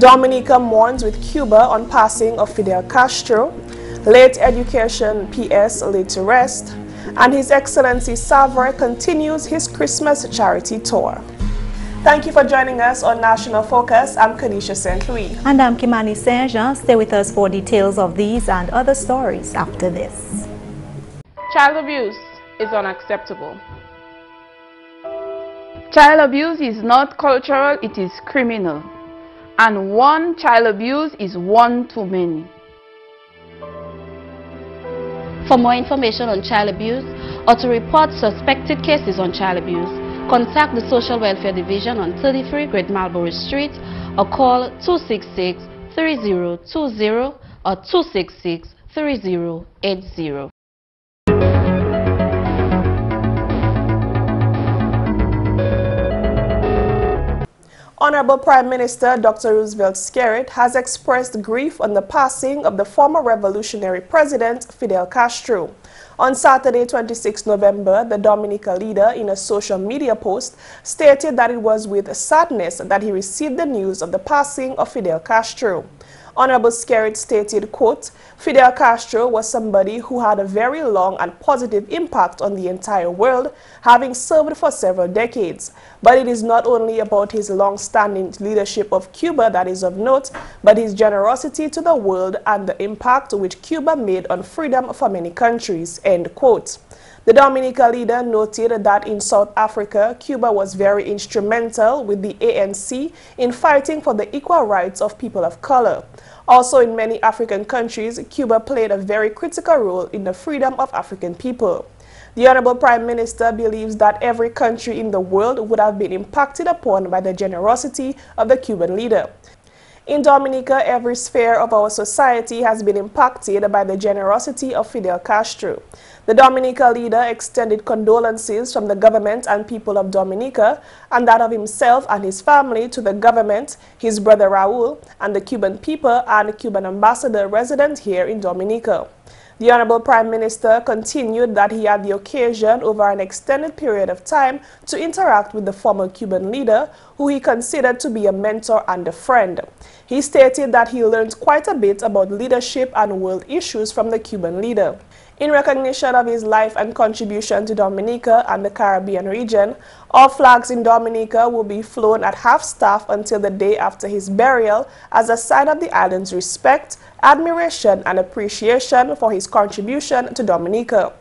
Dominica mourns with Cuba on passing of Fidel Castro. Late Education P.S. laid to rest. And His Excellency Savarin continues his Christmas charity tour. Thank you for joining us on National Focus. I'm Kerdisha St. And I'm Kimani St. Stay with us for details of these and other stories after this. Child abuse is unacceptable. Child abuse is not cultural, it is criminal. And one child abuse is one too many. For more information on child abuse or to report suspected cases on child abuse, contact the Social Welfare Division on 33 Great Marlborough Street or call 266-3020 or 266-3080. Honorable Prime Minister Dr. Roosevelt Skerrit has expressed grief on the passing of the former revolutionary president Fidel Castro. On Saturday, 26 November, the Dominica leader in a social media post stated that it was with sadness that he received the news of the passing of Fidel Castro. Honorable Skerrit stated, quote, Fidel Castro was somebody who had a very long and positive impact on the entire world, having served for several decades. But it is not only about his long-standing leadership of Cuba that is of note, but his generosity to the world and the impact which Cuba made on freedom for many countries, end quote. The Dominica leader noted that in South Africa, Cuba was very instrumental with the ANC in fighting for the equal rights of people of color. Also, in many African countries, Cuba played a very critical role in the freedom of African people. The Honorable Prime Minister believes that every country in the world would have been impacted upon by the generosity of the Cuban leader. In Dominica, every sphere of our society has been impacted by the generosity of Fidel Castro. The Dominica leader extended condolences from the government and people of Dominica and that of himself and his family to the government, his brother Raul, and the Cuban people and the Cuban ambassador resident here in Dominica. The Honorable Prime Minister continued that he had the occasion over an extended period of time to interact with the former Cuban leader, who he considered to be a mentor and a friend. He stated that he learned quite a bit about leadership and world issues from the Cuban leader. In recognition of his life and contribution to Dominica and the Caribbean region, all flags in Dominica will be flown at half-staff until the day after his burial as a sign of the island's respect, admiration, and appreciation for his contribution to Dominica.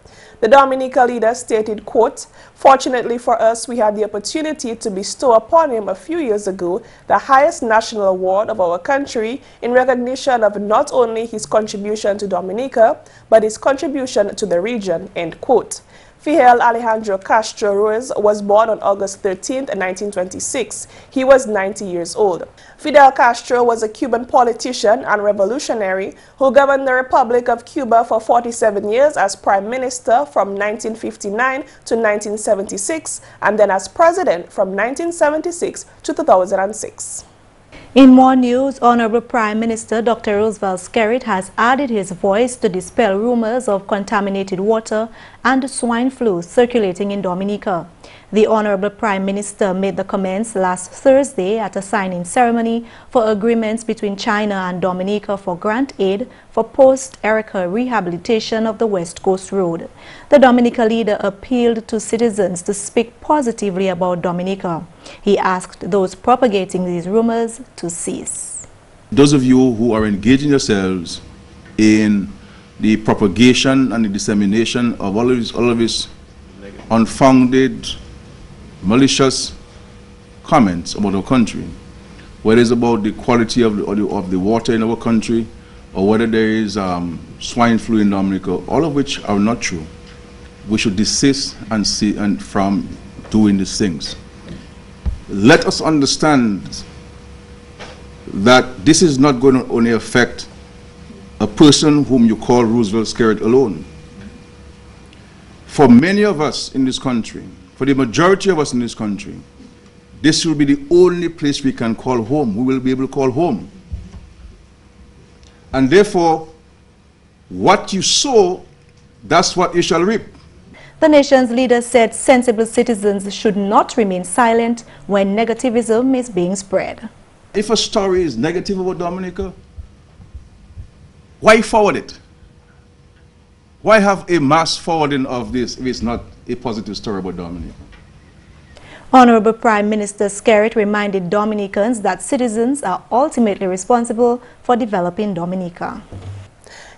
The Dominica leader stated, quote, fortunately for us, we had the opportunity to bestow upon him a few years ago the highest national award of our country in recognition of not only his contribution to Dominica, but his contribution to the region, end quote. Fidel Alejandro Castro Ruiz was born on August 13, 1926. He was 90 years old. Fidel Castro was a Cuban politician and revolutionary who governed the Republic of Cuba for 47 years as Prime Minister from 1959 to 1976 and then as President from 1976 to 2006. In more news, Honorable Prime Minister Dr. Roosevelt Skerrit has added his voice to dispel rumors of contaminated water and swine flu circulating in Dominica. The Honorable Prime Minister made the comments last Thursday at a signing ceremony for agreements between China and Dominica for grant aid for post-Erika rehabilitation of the West Coast Road. The Dominica leader appealed to citizens to speak positively about Dominica. He asked those propagating these rumors to cease. Those of you who are engaging yourselves in the propagation and the dissemination of all of this unfounded, malicious comments about our country, whether it's about the quality of the water in our country or whether there is swine flu in Dominica, all of which are not true. We should desist from doing these things. Let us understand that this is not going to only affect a person whom you call Roosevelt Skerrit alone. For many of us in this country, for the majority of us in this country, this will be the only place we can call home. We will be able to call home. And therefore, what you sow, that's what you shall reap. The nation's leader said sensible citizens should not remain silent when negativism is being spread. If a story is negative about Dominica, why forward it? Why have a mass forwarding of this if it's not a positive story about Dominica? Honorable Prime Minister Skerrit reminded Dominicans that citizens are ultimately responsible for developing Dominica.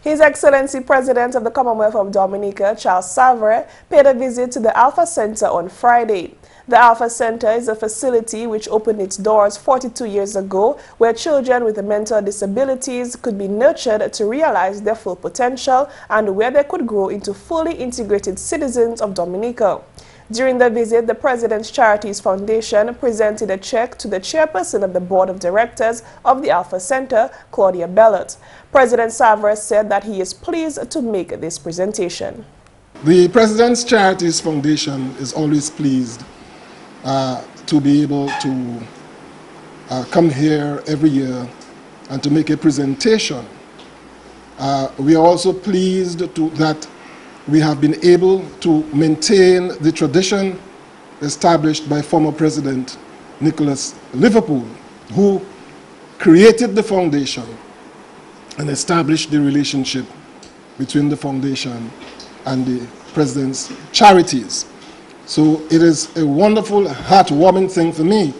His Excellency President of the Commonwealth of Dominica, Charles Savarin, paid a visit to the Alpha Center on Friday. The Alpha Center is a facility which opened its doors 42 years ago, where children with mental disabilities could be nurtured to realize their full potential and where they could grow into fully integrated citizens of Dominica. During the visit, the President's Charities Foundation presented a check to the chairperson of the Board of Directors of the Alpha Center, Claudia Bellot. President Savarin said that he is pleased to make this presentation. The President's Charities Foundation is always pleased to be able to come here every year and to make a presentation. We are also pleased that we have been able to maintain the tradition established by former President Nicholas Liverpool, who created the foundation and established the relationship between the foundation and the President's charities. So it is a wonderful, heartwarming thing for me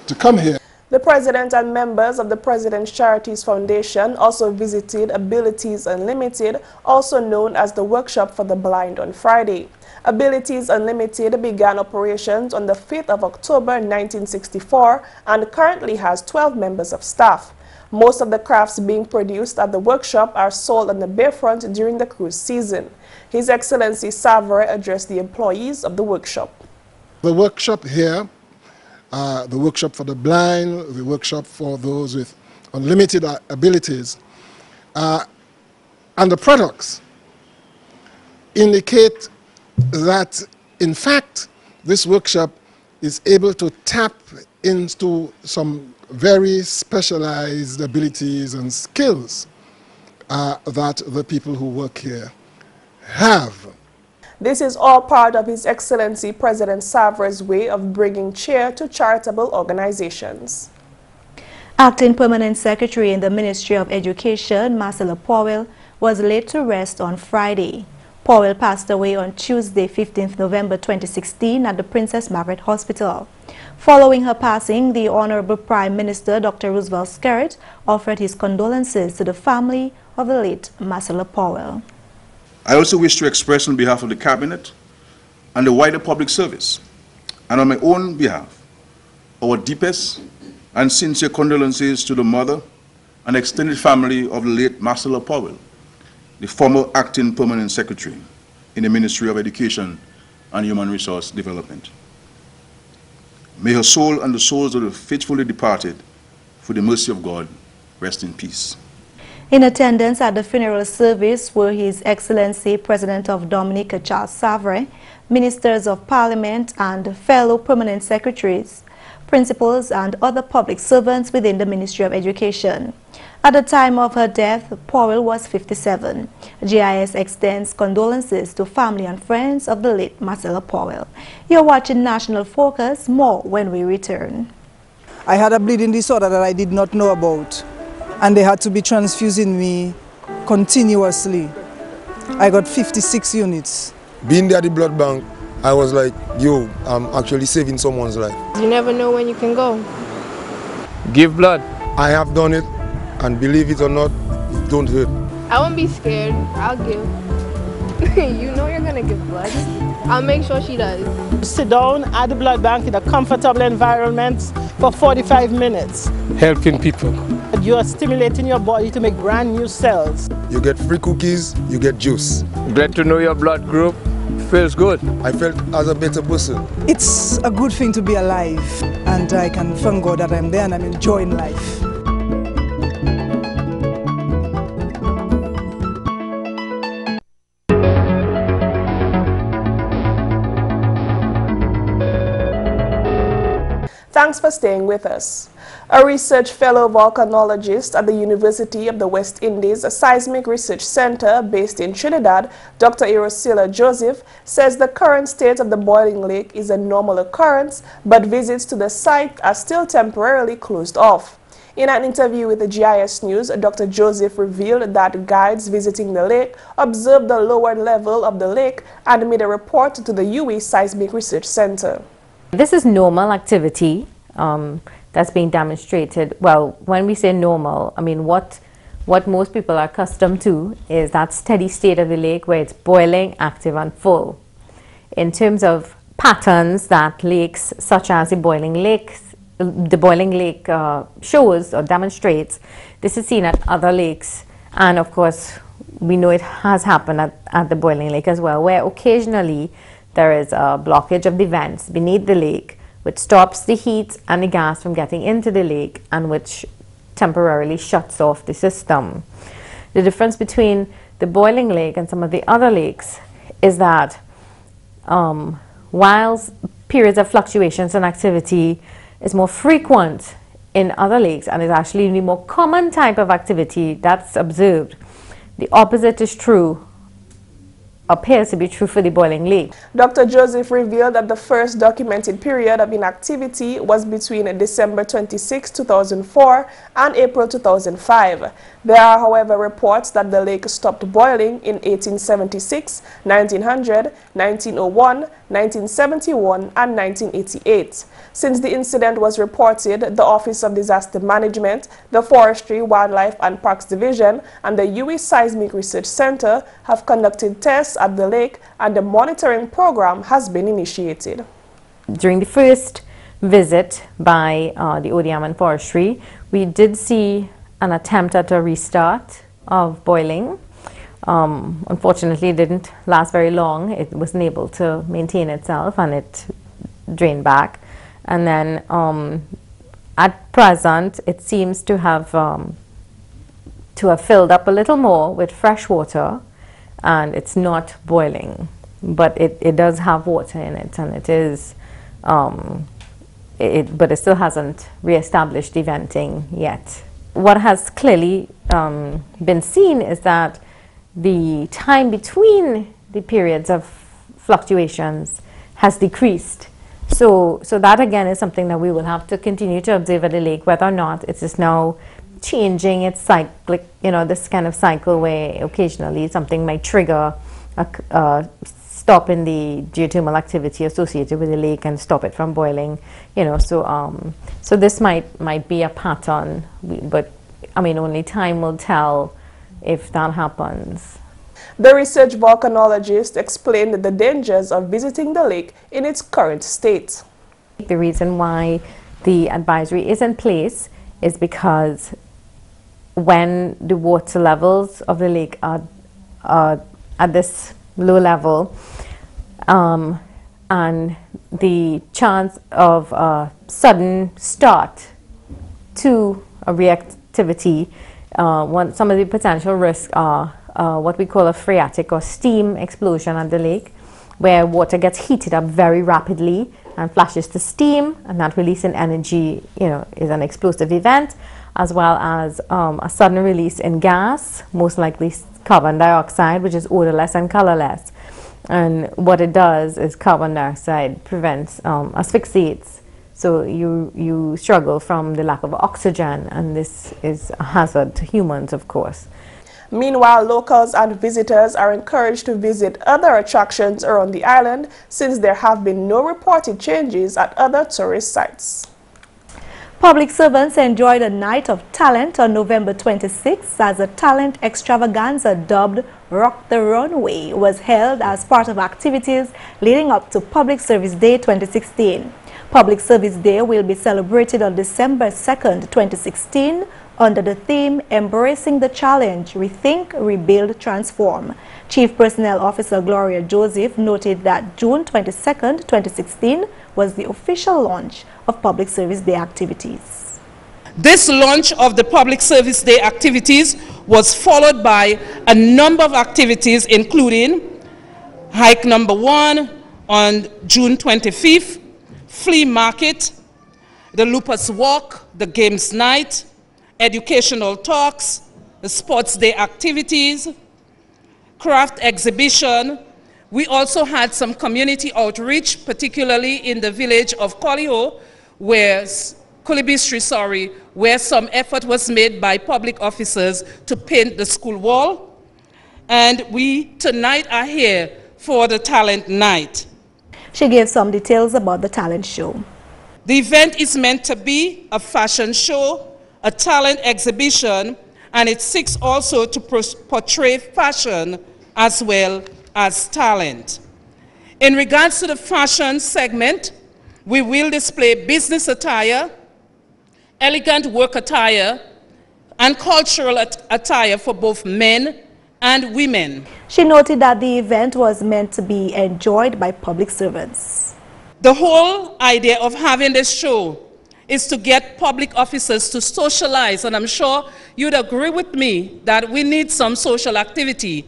to come here. The President and members of the President's Charities Foundation also visited Abilities Unlimited, also known as the Workshop for the Blind, on Friday. Abilities Unlimited began operations on the 5th of October 1964 and currently has 12 members of staff. Most of the crafts being produced at the workshop are sold on the bayfront during the cruise season. His Excellency Savarin addressed the employees of the workshop. The workshop here, the workshop for the blind, the workshop for those with unlimited abilities, and the products indicate that, in fact, this workshop is able to tap into some very specialized abilities and skills that the people who work here have. This is all part of His Excellency President Savarin's way of bringing cheer to charitable organizations. Acting Permanent Secretary in the Ministry of Education, Marcella Powell, was laid to rest on Friday. Powell passed away on Tuesday, 15th November 2016 at the Princess Margaret Hospital. Following her passing, the Honorable Prime Minister, Dr. Roosevelt Skerrit, offered his condolences to the family of the late Marcella Powell. I also wish to express on behalf of the Cabinet and the wider public service, and on my own behalf, our deepest and sincere condolences to the mother and extended family of the late Marcella Powell, the former Acting Permanent Secretary in the Ministry of Education and Human Resource Development. May her soul and the souls of the faithfully departed, for the mercy of God, rest in peace. In attendance at the funeral service were His Excellency President of Dominica, Charles Savarin, Ministers of Parliament and fellow permanent secretaries, principals and other public servants within the Ministry of Education. At the time of her death, Powell was 57. GIS extends condolences to family and friends of the late Marcella Powell. You're watching National Focus. More when we return. I had a bleeding disorder that I did not know about, and they had to be transfusing me continuously. I got 56 units. Being there at the blood bank, I was like, yo, I'm actually saving someone's life. You never know when you can go. Give blood. I have done it, and believe it or not, it don't hurt. I won't be scared. I'll give. You know you're gonna give blood. I'll make sure she does. Sit down at the blood bank in a comfortable environment for 45 minutes. Helping people. You are stimulating your body to make brand new cells. You get free cookies, you get juice. Glad to know your blood group. Feels good. I felt as a better person. It's a good thing to be alive, and I can thank God that I'm there and I'm enjoying life. Thanks for staying with us. A research fellow volcanologist at the University of the West Indies Seismic Research Center based in Trinidad, Dr. Erosila Joseph, says the current state of the boiling lake is a normal occurrence, but visits to the site are still temporarily closed off. In an interview with the GIS News, Dr. Joseph revealed that guides visiting the lake observed the lower level of the lake and made a report to the UE Seismic Research Center. This is normal activity that's being demonstrated. Well, when we say normal, I mean what most people are accustomed to is that steady state of the lake where it's boiling, active and full. In terms of patterns that lakes such as the boiling lake shows or demonstrates, this is seen at other lakes, and of course we know it has happened at the boiling lake as well, where occasionally there is a blockage of the vents beneath the lake which stops the heat and the gas from getting into the lake and which temporarily shuts off the system. The difference between the boiling lake and some of the other lakes is that whilst periods of fluctuations and activity is more frequent in other lakes and is actually the more common type of activity that's observed, the opposite is true, appears to be true for the boiling lake. Dr. Joseph revealed that the first documented period of inactivity was between December 26, 2004 and April 2005. There are, however, reports that the lake stopped boiling in 1876, 1900, 1901, 1971 and 1988. Since the incident was reported, the Office of Disaster Management, the Forestry, Wildlife and Parks Division and the UE Seismic Research Center have conducted tests at the lake and the monitoring program has been initiated. During the first visit by the ODM and Forestry, we did see an attempt at a restart of boiling. Unfortunately, it didn't last very long. It wasn't able to maintain itself and it drained back. And then at present, it seems to have filled up a little more with fresh water, and it's not boiling, but it does have water in it, and it is, but it still hasn't reestablished the venting yet. What has clearly been seen is that the time between the periods of fluctuations has decreased. So that again is something that we will have to continue to observe at the lake, whether or not it is now changing its cyclic, this kind of cycle where occasionally something might trigger a stop in the geothermal activity associated with the lake and stop it from boiling, so this might be a pattern, but I mean only time will tell if that happens. The research volcanologist explained the dangers of visiting the lake in its current state. The reason why the advisory is in place is because when the water levels of the lake are at this low level, and the chance of a sudden start to a reactivity, some of the potential risks are what we call a phreatic or steam explosion at the lake, where water gets heated up very rapidly and flashes to steam, and that release in energy, is an explosive event, as well as a sudden release in gas, most likely carbon dioxide, which is odorless and colorless. And what it does is carbon dioxide prevents, asphyxiates. So you struggle from the lack of oxygen, and this is a hazard to humans, of course. Meanwhile, locals and visitors are encouraged to visit other attractions around the island since there have been no reported changes at other tourist sites. Public servants enjoyed a night of talent on November 26th as a talent extravaganza dubbed Rock the Runway was held as part of activities leading up to Public Service Day 2016. Public Service Day will be celebrated on December 2nd, 2016 under the theme Embracing the Challenge, Rethink, Rebuild, Transform. Chief Personnel Officer Gloria Joseph noted that June 22nd, 2016 was the official launch of Public Service Day activities. This launch of the Public Service Day activities was followed by a number of activities, including hike number 1 on June 25th, flea market, the Lupus Walk, the Games Night, educational talks, the Sports Day activities, craft exhibition. We also had some community outreach, particularly in the village of Coliho, where Kulibistri, sorry, where some effort was made by public officers to paint the school wall. And we tonight are here for the talent night. She gave some details about the talent show. The event is meant to be a fashion show, a talent exhibition, and it seeks also to portray fashion as well as talent. In regards to the fashion segment, we will display business attire, elegant work attire, and cultural attire for both men and women. She noted that the event was meant to be enjoyed by public servants. The whole idea of having this show is to get public officers to socialize, and I'm sure you'd agree with me that we need some social activity,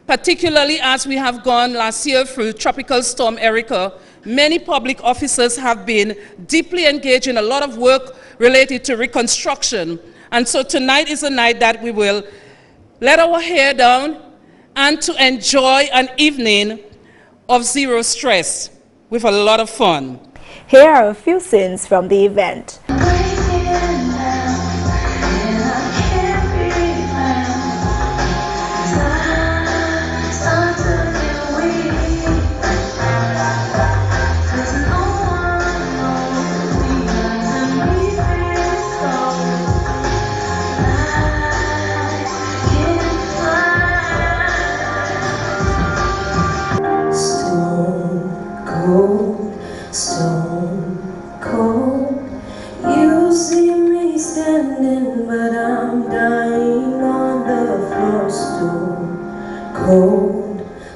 particularly as we have gone last year through Tropical Storm Erica. Many public officers have been deeply engaged in a lot of work related to reconstruction, and so tonight is a night that we will let our hair down and to enjoy an evening of zero stress with a lot of fun. Here are a few scenes from the event. Stone cold, you see me standing, but I'm dying on the floor.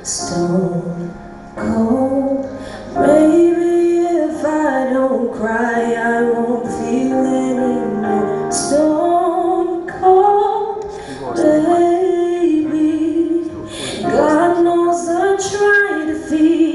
Stone cold, baby, if I don't cry, I won't feel anything. Stone cold, baby, God knows I try to feel.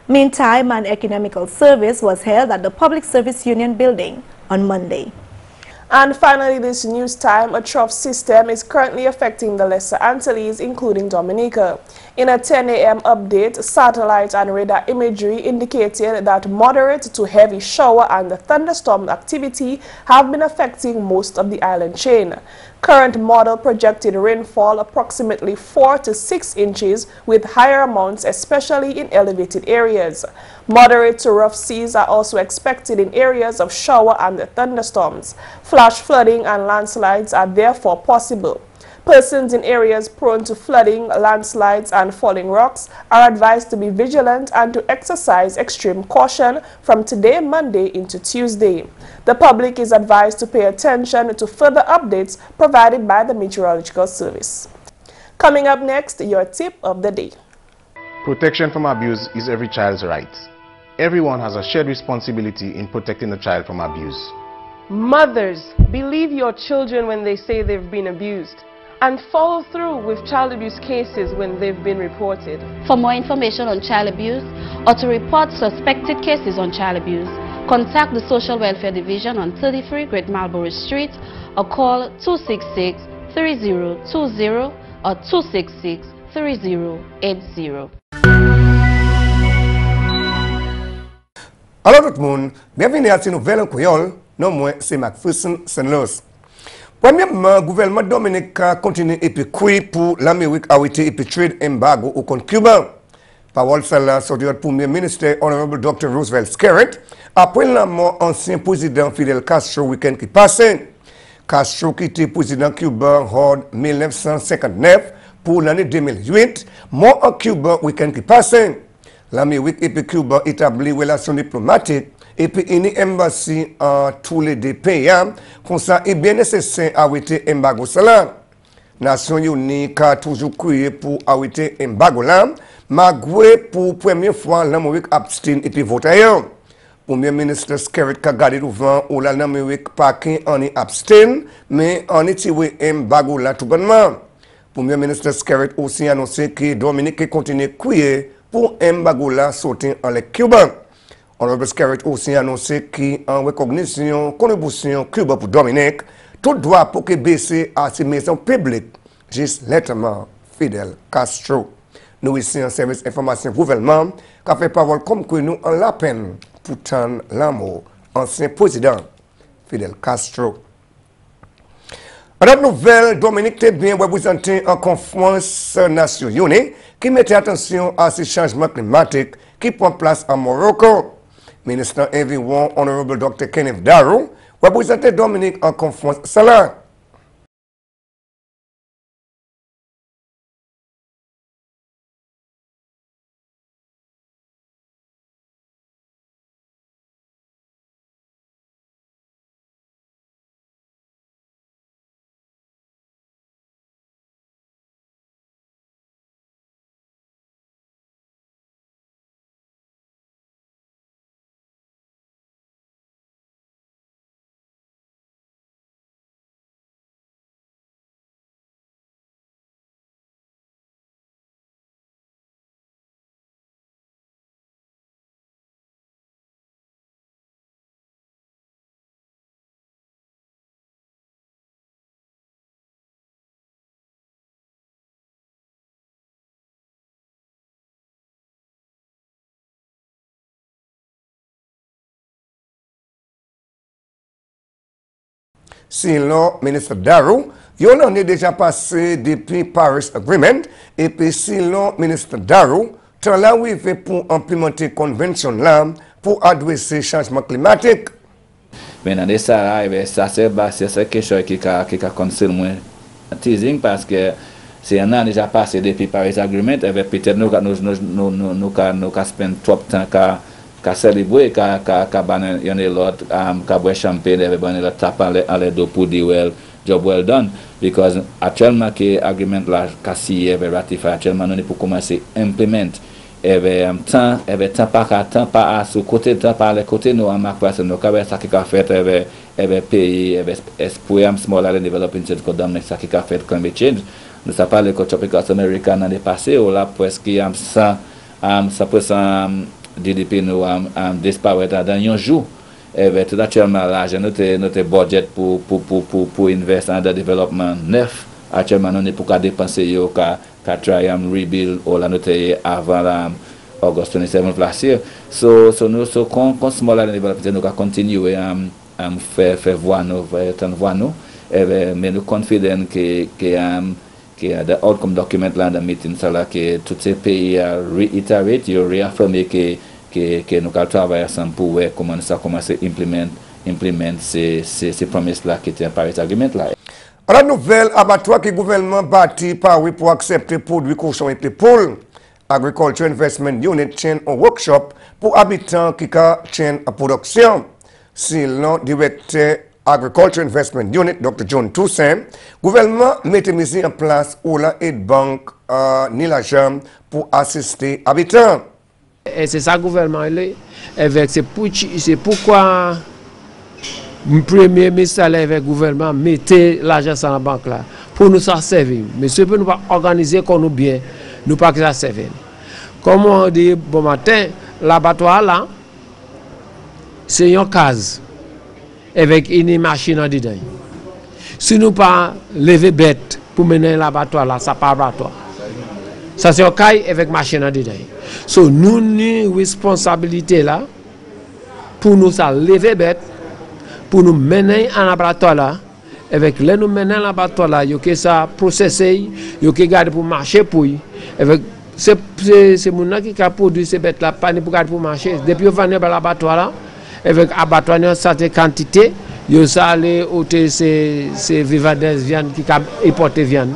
Meantime, an economical service was held at the Public Service Union building on Monday. And finally, this news time, a trough system is currently affecting the Lesser Antilles, including Dominica. In a 10 a.m. update, satellite and radar imagery indicated that moderate to heavy shower and thunderstorm activity have been affecting most of the island chain. Current model projected rainfall approximately 4 to 6 inches, with higher amounts especially in elevated areas. Moderate to rough seas are also expected in areas of shower and thunderstorms. Flash flooding and landslides are therefore possible. Persons in areas prone to flooding, landslides, and falling rocks are advised to be vigilant and to exercise extreme caution from today, Monday, into Tuesday. The public is advised to pay attention to further updates provided by the Meteorological Service. Coming up next, your tip of the day. Protection from abuse is every child's right. Everyone has a shared responsibility in protecting the child from abuse. Mothers, believe your children when they say they've been abused, and follow through with child abuse cases when they've been reported. For more information on child abuse or to report suspected cases on child abuse, contact the Social Welfare Division on 33 Great Marlborough Street or call 266-3020 or 266-3080. Alors tout le monde, bienvenue à cette nouvelle en créole. Non, moi, c'est Mc Pherson St. Premièrement, le gouvernement Dominique continue et puis pour l'Amérique arrêter et puis trade embargo au compte Cuba. Parole celle-là sur le Premier ministre, Honorable Dr. Roosevelt Skerritt, après la mort ancien président Fidel Castro week-end qui passait. Castro qui était président Cuba en 1959 pour l'année 2008, mort en Cuba week-end qui passe. L'Amérique et puis Cuba établit relations diplomatiques et puis une embassy en tous les deux pays. Comme ça, est bien nécessaire arrêter embargo cela. Nations Unies a toujours crié pour arrêter embargo là, malgré pour première fois l'Amérique abstient et puis vote ailleurs. Premier ministre Skerrit a gardé devant ou l'Amérique pas qu'en est abstient, mais en est tiré embargo là tout bonnement. Premier ministre Skerrit aussi annoncé que Dominique continue à crier pour embargo là sauter en les Cubains. Honorable Skerrit aussi annoncé qu'en reconnaissance contribution Cuba pour Dominique, tout droit pour que baisser à ses maisons publiques, juste lettrement Fidel Castro. Nous ici en service information gouvernement, qui a fait parole comme que nous en la peine pour tendre l'amour, ancien président Fidel Castro. En autre nouvelle, Dominique était bien représenté en conférence Nations Unies qui mettait attention à ces changements climatiques qui prennent place en Morocco. Ministre environ, Honorable Dr. Kenneth Darrow, représentait Dominique en conférence cela. Sinon, ministre Darrow, il en est déjà passé depuis Paris Agreement, et puis sinon, ministre Darrow, tant là où il fait pour implémenter convention là, pour adresser le changement climatique. Maintenant, ça c'est quelque chose qui a conseillé moins teasing parce que c'est un an déjà passé depuis Paris Agreement, et peut-être nous spend trop de temps qu'à célébrer, qu'à banner l'autre, qu'à boire champagne, et banner l'autre taper à l'aide pour dire well, job well done. Because actuellement, que l'agreement là, qu'à signé, ratifié, actuellement, nous pour commencer à implémenter. Et temps pas à ce côté, temps pas à le côté, nous, en Mc Pherson, nous, qu'avec ça qui a fait, pays, espoir, small island developing state, ça qui a fait climate change. Nous avons parlé de Tropical America l'année passée, où là, presque, 100% DDP nous disparaître dans un jour. Et tout actuellement là, j'ai notre budget pour investir dans le développement neuf. Actuellement, nous ne pouvons pas dépenser qu'à try rebuild ou la note avant August 27 last year. So nous comme small island development, nous continuer à faire voir nous, mais nous confident que the outcome document là dans meeting ça là que tous ces pays réitérate, réaffirmer que nous allons travailler ensemble pour commencer à implémenter ces promesses là qui étaient par cet agreement là. La nouvelle abattoir que le gouvernement bâti par pour accepter produits cochons et poules. Agriculture Investment Unit tient un workshop pour habitants qui tiennent à production. C'est le directeur Agriculture Investment Unit, Dr. John Toussaint, le gouvernement mettait mis en place ou la aide banque ni l'argent pour assister habitants. Et c'est ça le gouvernement c'est pourquoi le premier ministre avec le gouvernement mettait l'argent dans la banque là pour nous servir. Mais ce que nous pas organiser comme nous bien, nous pas que ça servir. Comme on dit bon matin, l'abattoir là, c'est une case avec une machine en dedans. Si nous pas lever bête pour mener l'abattoir là, ça pas abattoir. Ça c'est un caille avec machine en dedans. So nous avons responsabilité là pour nous ça lever bête pour nous mener en laboratoire là avec les nous mener en laboratoire là yo que ça processer yo que garder pour marcher pour avec c'est mon qui a produit ces bêtes là pas pour garder pour marcher depuis on va dans laboratoire là avec abattoir une certaine quantité yo sa aller ôter ces vivades viande qui cap importer viande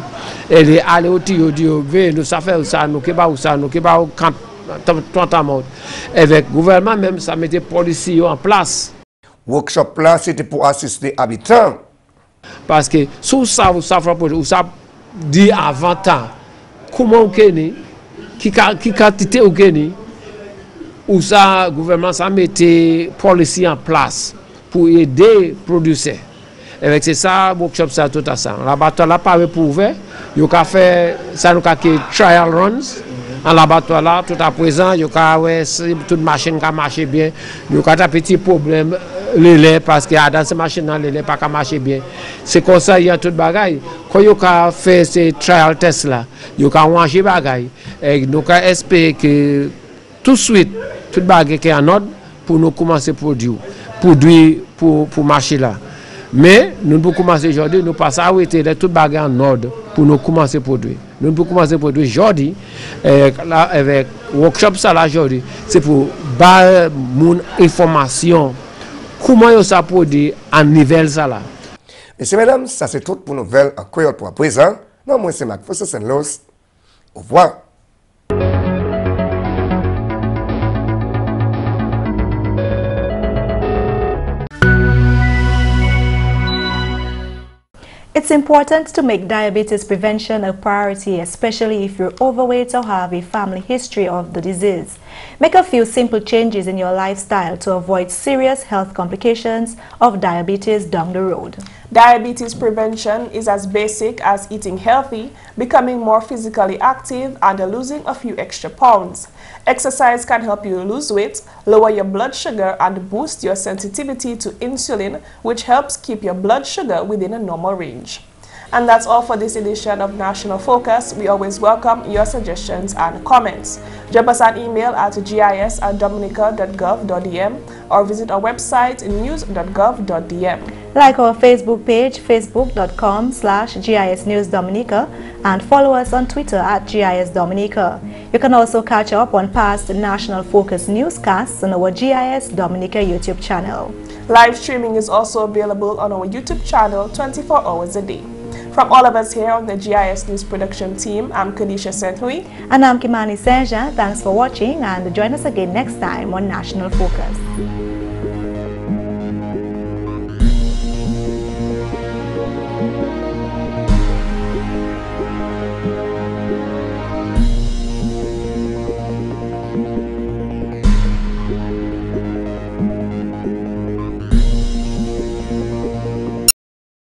et aller au tio dio ve nous ça fait ça nous que ba ou ça nous que ba camp avec gouvernement même ça mettait policiers en place. Workshop là c'était pour assister habitants parce que sous ça ou ça dit avant temps comment on connaît qui quantité on connaît ou ça gouvernement ça mettait policiers en place pour aider producteurs. Avec c'est ça workshop ça tout à ça. L'abattoir là pas pour ouvert, yo ka fait ça nous ka trial runs. En l'abattoir là tout à présent yo ka ouais toute machine ka marcher bien. Yo ka ta petit problème le lait parce que dans ces machines là le lait pas ka marcher bien. C'est comme ça il y a toute bagaille. Quand yo ka fait ces trial tests là, yo ka ranger bagaille et nous ka espérer que tout de suite toute bagaille qui est en ordre pour nous commencer produire pour marcher là. Mais nous pouvons commencer aujourd'hui, nous passons à arrêter tout bagage en ordre pour nous commencer à produire. Nous pouvons commencer à produire aujourd'hui, avec le workshop ça là aujourd'hui, c'est pour donner mon information, comment ça produit en niveau ça là. Messieurs, mesdames, ça c'est tout pour nos nouvelles en Creole pour à présent. Non, moi c'est Mc Pherson St. Luce. Au revoir. It's important to make diabetes prevention a priority, especially if you're overweight or have a family history of the disease. Make a few simple changes in your lifestyle to avoid serious health complications of diabetes down the road. Diabetes prevention is as basic as eating healthy, becoming more physically active, and losing a few extra pounds. Exercise can help you lose weight, lower your blood sugar, and boost your sensitivity to insulin, which helps keep your blood sugar within a normal range. And that's all for this edition of National Focus. We always welcome your suggestions and comments. Drop us an email at gis@dominica.gov.dm or visit our website news.gov.dm. Like our Facebook page, facebook.com/GISNewsDominica, and follow us on Twitter at GIS Dominica. You can also catch up on past National Focus newscasts on our GIS Dominica YouTube channel. Live streaming is also available on our YouTube channel 24 hours a day. From all of us here on the GIS News production team, I'm Kerdisha St. And I'm Kimani St. Thanks for watching, and join us again next time on National Focus.